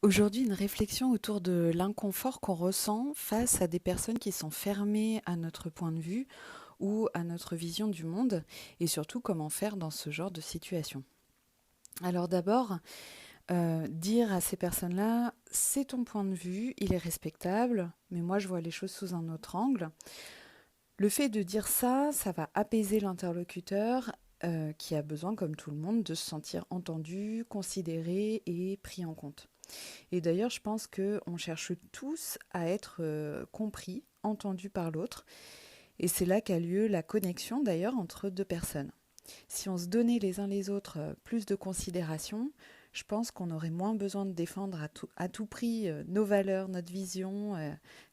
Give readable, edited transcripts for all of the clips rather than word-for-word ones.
Aujourd'hui, une réflexion autour de l'inconfort qu'on ressent face à des personnes qui sont fermées à notre point de vue ou à notre vision du monde, et surtout comment faire dans ce genre de situation. Alors d'abord, dire à ces personnes-là, c'est ton point de vue, il est respectable, mais moi je vois les choses sous un autre angle. Le fait de dire ça, ça va apaiser l'interlocuteur qui a besoin, comme tout le monde, de se sentir entendu, considéré et pris en compte. Et d'ailleurs, je pense qu'on cherche tous à être compris, entendus par l'autre. Et c'est là qu'a lieu la connexion d'ailleurs entre deux personnes. Si on se donnait les uns les autres plus de considération, je pense qu'on aurait moins besoin de défendre à tout prix nos valeurs, notre vision,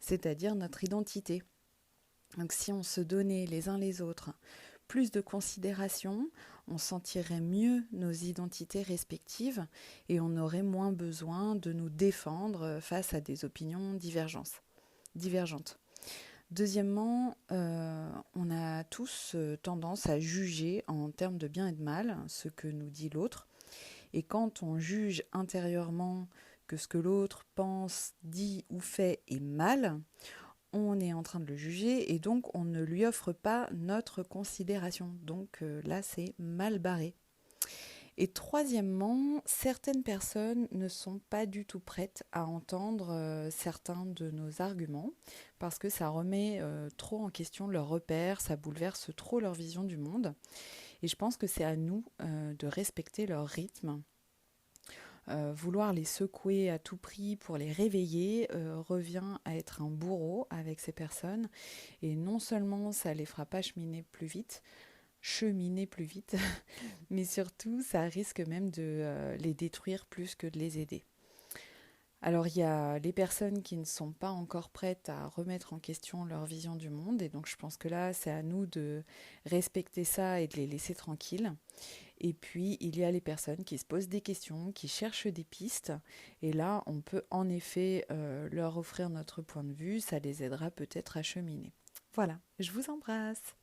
c'est-à-dire notre identité. Donc si on se donnait les uns les autres plus de considération, on sentirait mieux nos identités respectives et on aurait moins besoin de nous défendre face à des opinions divergentes. Deuxièmement, on a tous tendance à juger en termes de bien et de mal ce que nous dit l'autre. Et quand on juge intérieurement que ce que l'autre pense, dit ou fait est mal, on est en train de le juger et donc on ne lui offre pas notre considération. Donc là, c'est mal barré. Et troisièmement, certaines personnes ne sont pas du tout prêtes à entendre certains de nos arguments parce que ça remet trop en question leurs repères, ça bouleverse trop leur vision du monde. Et je pense que c'est à nous de respecter leur rythme. Vouloir les secouer à tout prix pour les réveiller revient à être un bourreau avec ces personnes. Et non seulement ça les fera pas cheminer plus vite, mais surtout ça risque même de les détruire plus que de les aider. Alors il y a les personnes qui ne sont pas encore prêtes à remettre en question leur vision du monde, et donc je pense que là c'est à nous de respecter ça et de les laisser tranquilles. Et puis, il y a les personnes qui se posent des questions, qui cherchent des pistes. Et là, on peut en effet leur offrir notre point de vue. Ça les aidera peut-être à cheminer. Voilà, je vous embrasse.